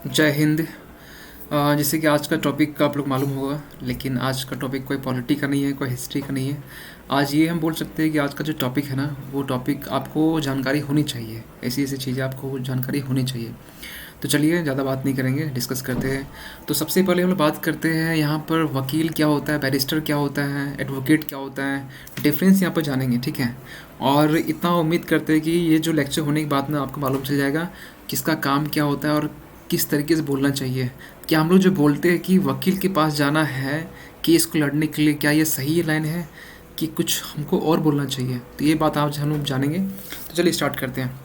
जय हिंद। जैसे कि आज का टॉपिक का आप लोग मालूम होगा, लेकिन आज का टॉपिक कोई पॉलिटी का नहीं है, कोई हिस्ट्री का नहीं है। आज ये हम बोल सकते हैं कि आज का जो टॉपिक है ना, वो टॉपिक आपको जानकारी होनी चाहिए। ऐसी ऐसी चीज़ें आपको जानकारी होनी चाहिए। तो चलिए ज़्यादा बात नहीं करेंगे, डिस्कस करते हैं। तो सबसे पहले हम लोग बात करते हैं यहाँ पर वकील क्या होता है, बैरिस्टर क्या होता है, एडवोकेट क्या होता है। डिफरेंस यहाँ पर जानेंगे, ठीक है। और इतना उम्मीद करते हैं कि ये जो लेक्चर होने के बाद में आपको मालूम चल जाएगा किसका काम क्या होता है और किस तरीके से बोलना चाहिए। क्या हम लोग जो बोलते हैं कि वकील के पास जाना है केस को लड़ने के लिए, क्या ये सही लाइन है कि कुछ हमको और बोलना चाहिए, तो ये बात आज हम लोग जानेंगे। तो चलिए स्टार्ट करते हैं।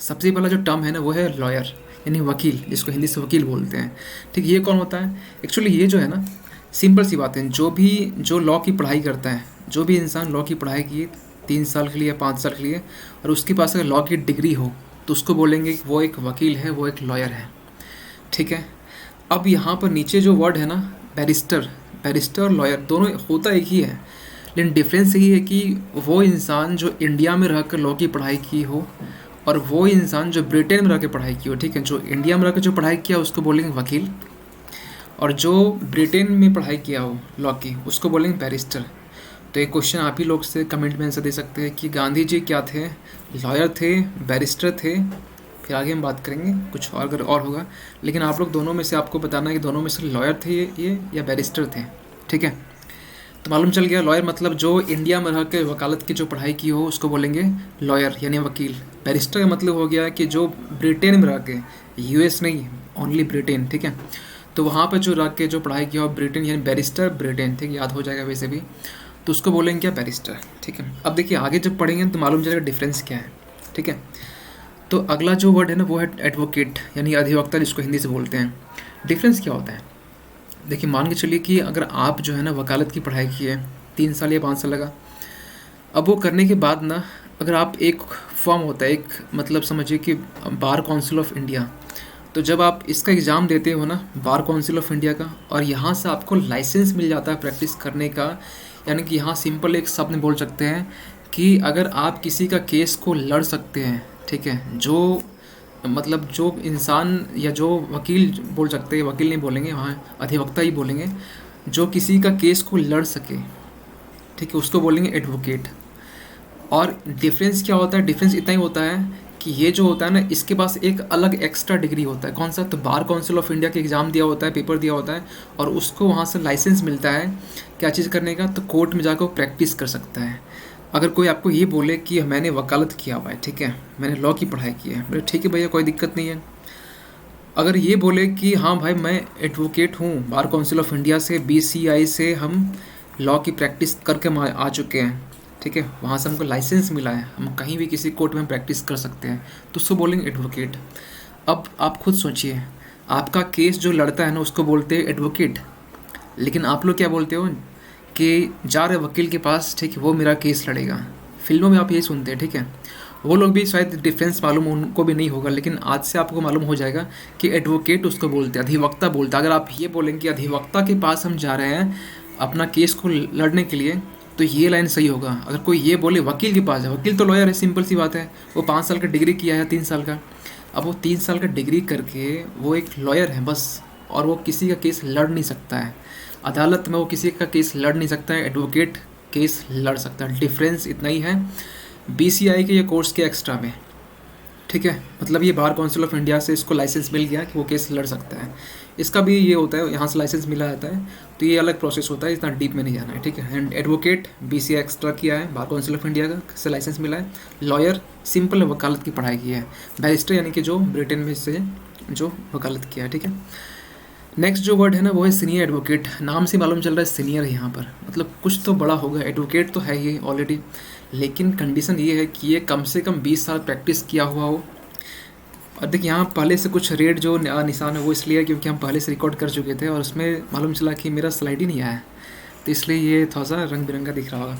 सबसे पहला जो टर्म है ना, वो है लॉयर, यानी वकील, जिसको हिंदी से वकील बोलते हैं। ठीक, ये कौन होता है? एक्चुअली ये जो है ना, सिंपल सी बात है। जो लॉ की पढ़ाई करता है, जो भी इंसान लॉ की पढ़ाई की 3 साल के लिए या 5 साल के लिए, और उसके पास अगर लॉ की डिग्री हो, तो उसको बोलेंगे कि वो एक वकील है, वो एक लॉयर है। ठीक है। अब यहाँ पर नीचे जो वर्ड है ना, बैरिस्टर, बैरिस्टर और लॉयर दोनों होता एक ही है, लेकिन डिफरेंस यही है कि वो इंसान जो इंडिया में रहकर लॉ की पढ़ाई की हो, और वो इंसान जो ब्रिटेन में रह के पढ़ाई की हो। ठीक है, जो इंडिया में रह के जो पढ़ाई किया उसको बोलेंगे वकील, और जो ब्रिटेन में पढ़ाई किया हो लॉ की, उसको बोलेंगे बैरिस्टर। तो एक क्वेश्चन आप ही लोग से कमेंट में आंसर दे सकते हैं कि गांधी जी क्या थे? लॉयर थे, बैरिस्टर थे? फिर आगे हम बात करेंगे कुछ और अगर और होगा, लेकिन आप लोग दोनों में से आपको बताना है कि दोनों में से लॉयर थे ये या बैरिस्टर थे। ठीक है, तो मालूम चल गया। लॉयर मतलब जो इंडिया में रह के वकालत की जो पढ़ाई की हो, उसको बोलेंगे लॉयर यानी वकील। बैरिस्टर का मतलब हो गया कि जो ब्रिटेन में रह के, यूएस नहीं, ओनली ब्रिटेन। ठीक है, तो वहाँ पर जो रह के जो पढ़ाई किया हो ब्रिटेन, यानी बैरिस्टर ब्रिटेन। ठीक, याद हो जाएगा वैसे भी, तो उसको बोलेंगे क्या? बैरिस्टर। ठीक है, अब देखिए आगे जब पढ़ेंगे तो मालूम चलेगा डिफरेंस क्या है। ठीक है, तो अगला जो वर्ड है ना, वो है एडवोकेट, यानी अधिवक्ता, जिसको हिंदी से बोलते हैं। डिफरेंस क्या होता है? देखिए, मान के चलिए कि अगर आप जो है ना वकालत की पढ़ाई की है, 3 साल या 5 साल लगा। अब वो करने के बाद ना, अगर आप एक फॉर्म होता है, एक मतलब समझिए कि बार काउंसिल ऑफ इंडिया, तो जब आप इसका एग्ज़ाम देते हो ना, बार काउंसिल ऑफ इंडिया का, और यहाँ से आपको लाइसेंस मिल जाता है प्रैक्टिस करने का। यानी कि यहाँ सिंपल एक शब्द में बोल सकते हैं कि अगर आप किसी का केस को लड़ सकते हैं, ठीक है, जो मतलब जो इंसान या जो वकील बोल सकते हैं, वकील नहीं बोलेंगे वहाँ, अधिवक्ता ही बोलेंगे, जो किसी का केस को लड़ सके, ठीक है, उसको बोलेंगे एडवोकेट। और डिफरेंस क्या होता है? डिफरेंस इतना ही होता है कि ये जो होता है ना, इसके पास एक अलग एक्स्ट्रा डिग्री होता है। कौन सा? तो बार काउंसिल ऑफ इंडिया के एग्ज़ाम दिया होता है, पेपर दिया होता है, और उसको वहाँ से लाइसेंस मिलता है क्या चीज़ करने का? तो कोर्ट में जाकर प्रैक्टिस कर सकता है। अगर कोई आपको ये बोले कि मैंने वकालत किया हुआ है, ठीक है, मैंने लॉ की पढ़ाई की है, बोले ठीक है भैया, कोई दिक्कत नहीं है। अगर ये बोले कि हाँ भाई मैं एडवोकेट हूँ, बार काउंसिल ऑफ इंडिया से, बीसीआई से हम लॉ की प्रैक्टिस करके आ चुके हैं, ठीक है, वहाँ से हमको लाइसेंस मिला है, हम कहीं भी किसी कोर्ट में प्रैक्टिस कर सकते हैं, तो उसको बोलेंगे एडवोकेट। अब आप खुद सोचिए, आपका केस जो लड़ता है ना, उसको बोलते हैं एडवोकेट, लेकिन आप लोग क्या बोलते हो कि जा रहे वकील के पास, ठीक है, वो मेरा केस लड़ेगा। फिल्मों में आप यही सुनते हैं, ठीक है। वो लोग भी शायद डिफरेंस मालूम उनको भी नहीं होगा, लेकिन आज से आपको मालूम हो जाएगा कि एडवोकेट उसको बोलते हैं, अधिवक्ता बोलता है। अगर आप ये बोलेंगे कि अधिवक्ता के पास हम जा रहे हैं अपना केस को लड़ने के लिए, तो ये लाइन सही होगा। अगर कोई ये बोले वकील के पास है, वकील तो लॉयर है, सिंपल सी बात है, वो 5 साल का डिग्री किया है, 3 साल का। अब वो 3 साल का डिग्री करके वो एक लॉयर है बस, और वो किसी का केस लड़ नहीं सकता है अदालत में, वो किसी का केस लड़ नहीं सकता है। एडवोकेट केस लड़ सकता है। डिफरेंस इतना ही है बीसीआई के ये कोर्स के एक्स्ट्रा में, ठीक है। मतलब ये बार काउंसिल ऑफ इंडिया से इसको लाइसेंस मिल गया कि वो केस लड़ सकता है। इसका भी ये होता है, यहाँ से लाइसेंस मिला जाता है, तो ये अलग प्रोसेस होता है, इतना डीप में नहीं जाना है, ठीक है। एंड एडवोकेट बीसीआई एक्स्ट्रा किया है, बार काउंसिल ऑफ इंडिया का से लाइसेंस मिला है। लॉयर सिंपल वकालत की पढ़ाई की है। बैरिस्टर यानी कि जो ब्रिटेन में से जो वकालत किया है, ठीक है। नेक्स्ट जो वर्ड है ना, वो है सीनियर एडवोकेट। नाम से मालूम चल रहा है सीनियर है यहाँ पर, मतलब कुछ तो बड़ा होगा। एडवोकेट तो है ये ऑलरेडी, लेकिन कंडीशन ये है कि ये कम से कम 20 साल प्रैक्टिस किया हुआ हो। और देखिए यहाँ पहले से कुछ रेड जो निशान है, वो इसलिए है क्योंकि हम पहले से रिकॉर्ड कर चुके थे, और उसमें मालूम चला कि मेरा स्लाइड ही नहीं आया है, तो इसलिए ये थोड़ा सा रंग बिरंगा दिख रहा होगा।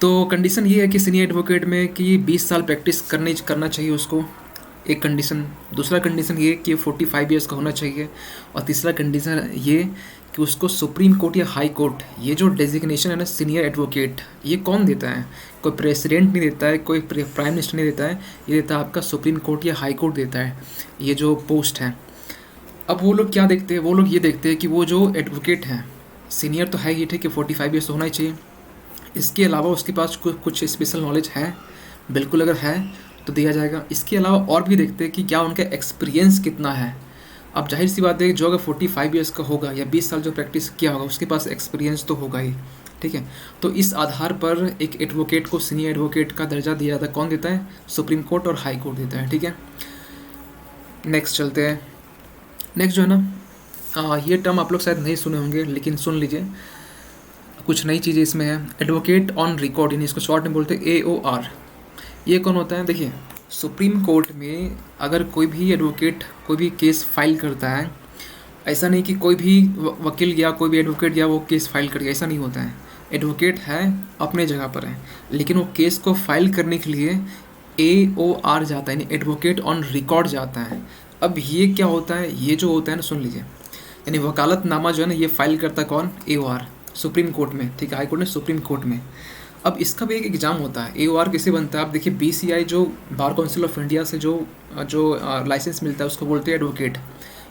तो कंडीशन ये है कि सीनियर एडवोकेट में कि 20 साल प्रैक्टिस करना चाहिए उसको, एक कंडीशन। दूसरा कंडीशन ये कि 45 ईयर्स का होना चाहिए। और तीसरा कंडीशन ये कि उसको सुप्रीम कोर्ट या हाई कोर्ट, ये जो डेजिग्नेशन है ना सीनियर एडवोकेट, ये कौन देता है? कोई प्रेसिडेंट नहीं देता है, कोई प्राइम मिनिस्टर नहीं देता है, ये देता है आपका सुप्रीम कोर्ट या हाई कोर्ट देता है ये जो पोस्ट है। अब वो लोग क्या देखते हैं, वो लोग ये देखते हैं कि वो जो एडवोकेट हैं, सीनियर तो है ही, ठीक है, 45 ईयर्स होना ही चाहिए, इसके अलावा उसके पास कुछ स्पेशल नॉलेज है, बिल्कुल अगर है तो दिया जाएगा। इसके अलावा और भी देखते हैं कि क्या उनका एक्सपीरियंस कितना है। अब जाहिर सी बात है, जो अगर 45 ईयर्स का होगा या 20 साल जो प्रैक्टिस किया होगा उसके पास एक्सपीरियंस तो होगा ही, ठीक है। तो इस आधार पर एक एडवोकेट को सीनियर एडवोकेट का दर्जा दिया जाता है। कौन देता है? सुप्रीम कोर्ट और हाई कोर्ट देता है, ठीक है। नेक्स्ट चलते हैं। नेक्स्ट जो है ना, ये टर्म आप लोग शायद नहीं सुने होंगे, लेकिन सुन लीजिए, कुछ नई चीज़ें इसमें है। एडवोकेट ऑन रिकॉर्ड, यानी इसको शॉर्ट में बोलते हैं AOR। ये कौन होता है? देखिए, सुप्रीम कोर्ट में अगर कोई भी एडवोकेट कोई भी केस फाइल करता है, ऐसा नहीं कि कोई भी वकील गया, कोई भी एडवोकेट गया वो केस फाइल कर गया, ऐसा नहीं होता है। एडवोकेट है, अपने जगह पर है, लेकिन वो केस को फाइल करने के लिए AOR जाता है, यानी एडवोकेट ऑन रिकॉर्ड जाता है। अब ये क्या होता है? ये जो होता है ना, सुन लीजिए, यानी वकालतनामा जो है ना, ये फाइल करता है कौन? AOR, सुप्रीम कोर्ट में, ठीक है, हाई कोर्ट में, सुप्रीम कोर्ट में। अब इसका भी एक एग्ज़ाम होता है। AOR कैसे बनता है? आप देखिए, BCI जो बार काउंसिल ऑफ इंडिया से जो जो लाइसेंस मिलता है उसको बोलते हैं एडवोकेट।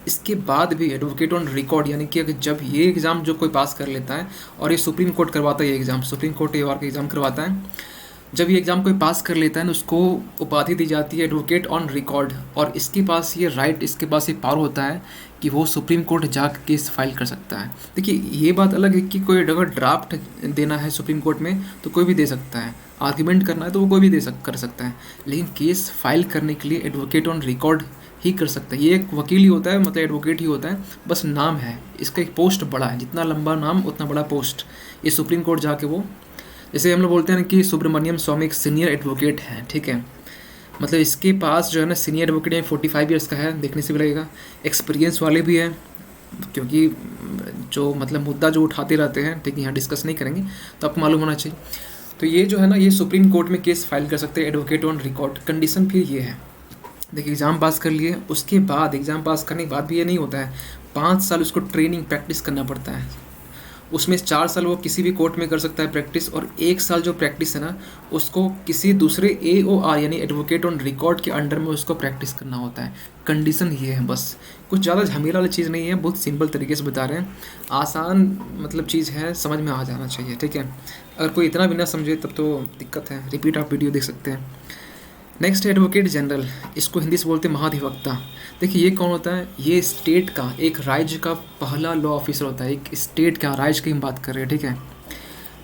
इसके बाद भी एडवोकेट ऑन रिकॉर्ड, यानी कि अगर जब ये एग्ज़ाम जो कोई पास कर लेता है, और ये सुप्रीम कोर्ट करवाता है, ये एग्ज़ाम सुप्रीम कोर्ट AOR का एग्ज़ाम करवाता है, जब ये एग्ज़ाम कोई पास कर लेता है ना, उसको उपाधि दी जाती है एडवोकेट ऑन रिकॉर्ड। और इसके पास ये राइट, इसके पास ये पावर होता है कि वो सुप्रीम कोर्ट जाकर केस फाइल कर सकता है। देखिए, ये बात अलग है कि कोई अगर ड्राफ्ट देना है सुप्रीम कोर्ट में तो कोई भी दे सकता है, आर्ग्यूमेंट करना है तो वो कोई भी कर सकता है, लेकिन केस फाइल करने के लिए एडवोकेट ऑन रिकॉर्ड ही कर सकता है। ये एक वकील ही होता है, मतलब एडवोकेट ही होता है, बस नाम है, इसका एक पोस्ट बड़ा है, जितना लंबा नाम उतना बड़ा पोस्ट। ये सुप्रीम कोर्ट जाके वो, जैसे हम लोग बोलते हैं कि सुब्रमण्यम स्वामी एक सीनियर एडवोकेट है, ठीक है, मतलब इसके पास जो है ना सीनियर एडवोकेट है, 45 ईयर्स का है, देखने से भी लगेगा। एक्सपीरियंस वाले भी हैं, क्योंकि जो मतलब मुद्दा जो उठाते रहते हैं, ठीक है, यहाँ डिस्कस नहीं करेंगे, तो आपको मालूम होना चाहिए। तो ये जो है ना, ये सुप्रीम कोर्ट में केस फाइल कर सकते हैं एडवोकेट ऑन रिकॉर्ड। कंडीशन फिर ये है, देखिए, एग्ज़ाम पास कर लिए, उसके बाद एग्ज़ाम पास करने के बाद भी ये नहीं होता है, 5 साल उसको ट्रेनिंग प्रैक्टिस करना पड़ता है। उसमें 4 साल वो किसी भी कोर्ट में कर सकता है प्रैक्टिस, और 1 साल जो प्रैक्टिस है ना, उसको किसी दूसरे AOR यानी एडवोकेट ऑन रिकॉर्ड के अंडर में उसको प्रैक्टिस करना होता है। कंडीशन ये है बस, कुछ ज़्यादा झमेला वाली चीज़ नहीं है, बहुत सिंपल तरीके से बता रहे हैं, आसान मतलब चीज़ है, समझ में आ जाना चाहिए, ठीक है। अगर कोई इतना भी ना समझे तब तो दिक्कत है, रिपीट आप वीडियो देख सकते हैं। नेक्स्ट है एडवोकेट जनरल, इसको हिंदी से बोलते हैं महाधिवक्ता। देखिए, ये कौन होता है? ये स्टेट का, एक राज्य का पहला लॉ ऑफिसर होता है, एक स्टेट का, राज्य की हम बात कर रहे हैं, ठीक है।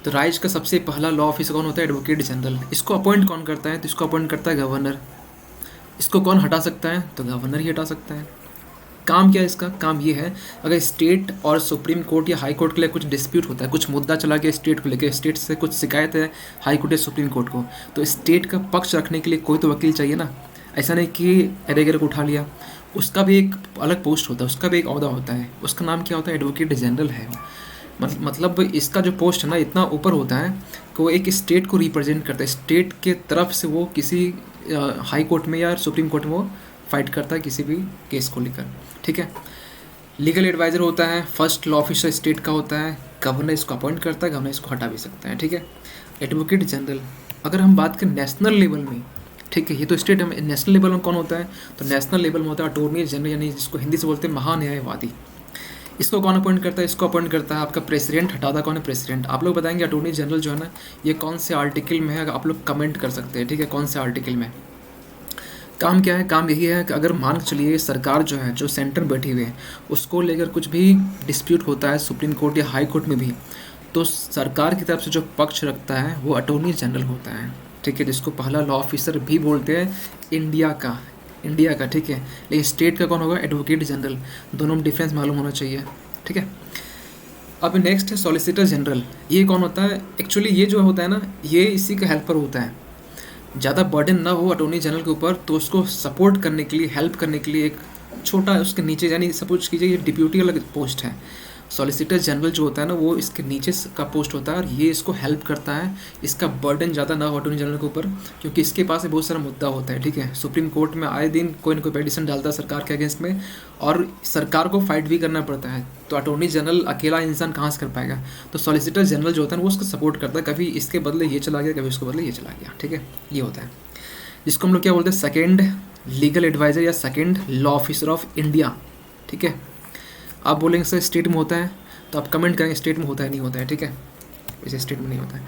तो राज्य का सबसे पहला लॉ ऑफिसर कौन होता है? Advocate general. इसको अपॉइंट कौन करता है? तो इसको अपॉइंट करता है गवर्नर। इसको कौन हटा सकता है? तो गवर्नर ही हटा सकता है। काम क्या है इसका? काम ये है, अगर स्टेट और सुप्रीम कोर्ट या हाई कोर्ट के लिए कुछ डिस्प्यूट होता है, कुछ मुद्दा चला गया स्टेट को लेकर, स्टेट से कुछ शिकायत है हाई कोर्ट या सुप्रीम कोर्ट को, तो स्टेट का पक्ष रखने के लिए कोई तो वकील चाहिए ना। ऐसा नहीं कि अरेगर को उठा लिया, उसका भी एक अलग पोस्ट होता है, उसका भी एक ओहदा होता है, उसका नाम क्या होता है? एडवोकेट जनरल है। मतलब इसका जो पोस्ट है ना, इतना ऊपर होता है कि वो एक स्टेट को रिप्रेजेंट करता है, स्टेट के तरफ से वो किसी हाई कोर्ट में या सुप्रीम कोर्ट में वो फाइट करता है किसी भी केस को लेकर, ठीक है। लीगल एडवाइज़र होता है, फर्स्ट लॉ ऑफिसर स्टेट का होता है, गवर्नर इसको अपॉइंट करता है, गवर्नर इसको हटा भी सकता है, ठीक है। एडवोकेट जनरल, अगर हम बात करें नेशनल लेवल में, ठीक है, ये तो स्टेट में, नेशनल लेवल में कौन होता है? तो नेशनल लेवल में होता है अटॉर्नी जनरल, यानी जिसको हिंदी से बोलते हैं महान्यायवादी। इसको कौन अपॉइंट करता है? इसको अपॉइंट करता है आपका प्रेसिडेंट। हटाता कौन है? प्रेसिडेंट। आप लोग बताएंगे अटॉर्नी जनरल जो है ना, ये कौन से आर्टिकल में है, आप लोग कमेंट कर सकते हैं, ठीक है, कौन से आर्टिकल में। काम क्या है? काम यही है कि अगर मान के चलिए सरकार जो है, जो सेंटर बैठी हुई है, उसको लेकर कुछ भी डिस्प्यूट होता है सुप्रीम कोर्ट या हाई कोर्ट में भी, तो सरकार की तरफ से जो पक्ष रखता है वो अटॉर्नी जनरल होता है, ठीक है, जिसको पहला लॉ ऑफिसर भी बोलते हैं इंडिया का, ठीक है। लेकिन स्टेट का कौन होगा? Advocate general. दोनों में डिफरेंस मालूम होना चाहिए, ठीक है। अब नेक्स्ट है सॉलिसिटर जनरल। ये कौन होता है? एक्चुअली ये जो होता है ना, ये इसी का हेल्पर होता है। ज़्यादा बर्डन ना हो अटॉर्नी जनरल के ऊपर, तो उसको सपोर्ट करने के लिए, हेल्प करने के लिए एक छोटा उसके नीचे, यानी सपोज कीजिए ये डिप्यूटी अलग पोस्ट है, सॉलिसिटर जनरल जो होता है ना, वो इसके नीचे का पोस्ट होता है, और ये इसको हेल्प करता है, इसका बर्डन ज़्यादा ना हो अटॉर्नी जनरल के ऊपर, क्योंकि इसके पास बहुत सारा मुद्दा होता है, ठीक है। सुप्रीम कोर्ट में आए दिन कोई ना कोई पेटिशन डालता है सरकार के अगेंस्ट में, और सरकार को फाइट भी करना पड़ता है, तो अटॉर्नी जनरल अकेला इंसान कहाँ से कर पाएगा? तो सॉलिसिटर जनरल जो होता है वो उसको सपोर्ट करता है, कभी इसके बदले ये चला गया, कभी उसके बदले ये चला गया, ठीक है, ये होता है, जिसको हम लोग क्या बोलते हैं? सेकेंड लीगल एडवाइज़र या second law officer of India, ठीक है। आप बोलेंगे सर स्टेट में होता है, तो आप कमेंट करेंगे स्टेट में होता है नहीं होता है, ठीक है, वैसे स्टेट में नहीं होता है।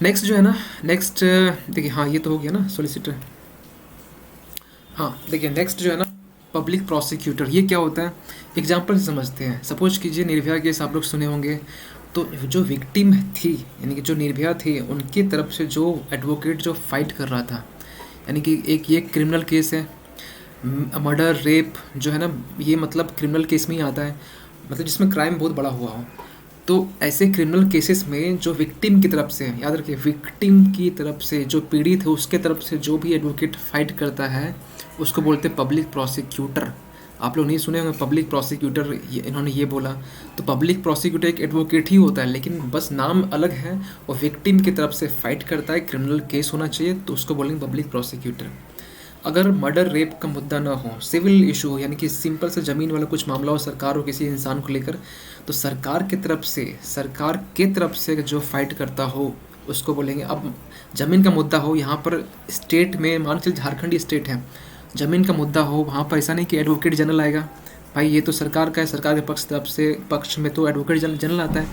नेक्स्ट जो है ना, नेक्स्ट देखिए, हाँ ये तो हो गया ना सॉलिसिटर। हाँ देखिए, नेक्स्ट जो है ना पब्लिक प्रोसिक्यूटर, ये क्या होता है, एग्जाम्पल से समझते हैं। सपोज कीजिए निर्भया केस आप लोग सुने होंगे, तो जो विक्टिम थी, यानी कि जो निर्भया थी, उनकी तरफ से जो एडवोकेट जो फाइट कर रहा था, यानी कि एक ये क्रिमिनल केस है, मर्डर रेप जो है ना, ये मतलब क्रिमिनल केस में ही आता है, मतलब जिसमें क्राइम बहुत बड़ा हुआ हो। तो ऐसे क्रिमिनल केसेस में जो विक्टिम की तरफ से, याद रखिए विक्टिम की तरफ से, जो पीड़ित है उसके तरफ से जो भी एडवोकेट फाइट करता है उसको बोलते हैं पब्लिक प्रोसिक्यूटर। आप लोग नहीं सुने होंगे पब्लिक प्रोसिक्यूटर, इन्होंने ये बोला, तो पब्लिक प्रोसिक्यूटर एक एडवोकेट ही होता है, लेकिन बस नाम अलग है। और विक्टिम की तरफ से फाइट करता है, क्रिमिनल केस होना चाहिए तो उसको बोलेंगे पब्लिक प्रोसिक्यूटर। अगर मर्डर रेप का मुद्दा ना हो, सिविल इशू हो, यानी कि सिंपल से ज़मीन वाला कुछ मामला हो सरकार हो किसी इंसान को लेकर, तो सरकार के तरफ से जो फाइट करता हो उसको बोलेंगे। अब ज़मीन का मुद्दा हो, यहाँ पर स्टेट में मान चलिए झारखंड स्टेट है, ज़मीन का मुद्दा हो, वहाँ पर ऐसा नहीं कि एडवोकेट जनरल आएगा, भाई ये तो सरकार का है, सरकार के पक्ष में तो एडवोकेट जनरल आता है,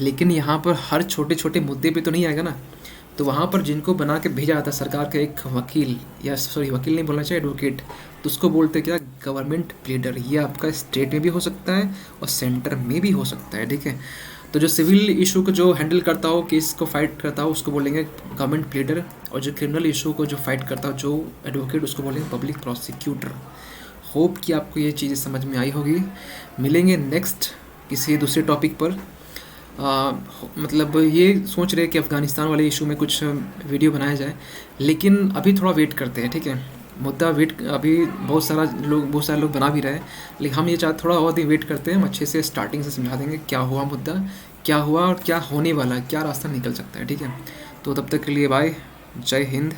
लेकिन यहाँ पर हर छोटे छोटे मुद्दे पे तो नहीं आएगा ना। तो वहाँ पर जिनको बना के भेजा जाता है सरकार का एक वकील, या सॉरी वकील नहीं बोलना चाहिए, एडवोकेट, तो उसको बोलते क्या, गवर्नमेंट प्लीडर। ये आपका स्टेट में भी हो सकता है और सेंटर में भी हो सकता है, ठीक है। तो जो सिविल इशू को जो हैंडल करता हो, केस को फाइट करता हो, उसको बोलेंगे गवर्नमेंट प्लीडर, और जो क्रिमिनल इशू को जो फाइट करता हो, जो एडवोकेट, उसको बोलेंगे पब्लिक प्रोसिक्यूटर। होप कि आपको ये चीज़ें समझ में आई होगी। मिलेंगे नेक्स्ट किसी दूसरे टॉपिक पर। मतलब ये सोच रहे कि अफ़गानिस्तान वाले इशू में कुछ वीडियो बनाया जाए, लेकिन अभी थोड़ा वेट करते हैं, ठीक है। मुद्दा वेट, अभी बहुत सारे लोग बना भी रहे हैं, लेकिन हम ये चाहते थोड़ा और दिन वेट करते हैं। हम अच्छे से स्टार्टिंग से समझा देंगे क्या हुआ मुद्दा, क्या हुआ और क्या होने वाला है, क्या रास्ता निकल सकता है, ठीक है। तो तब तक के लिए बाय, जय हिंद।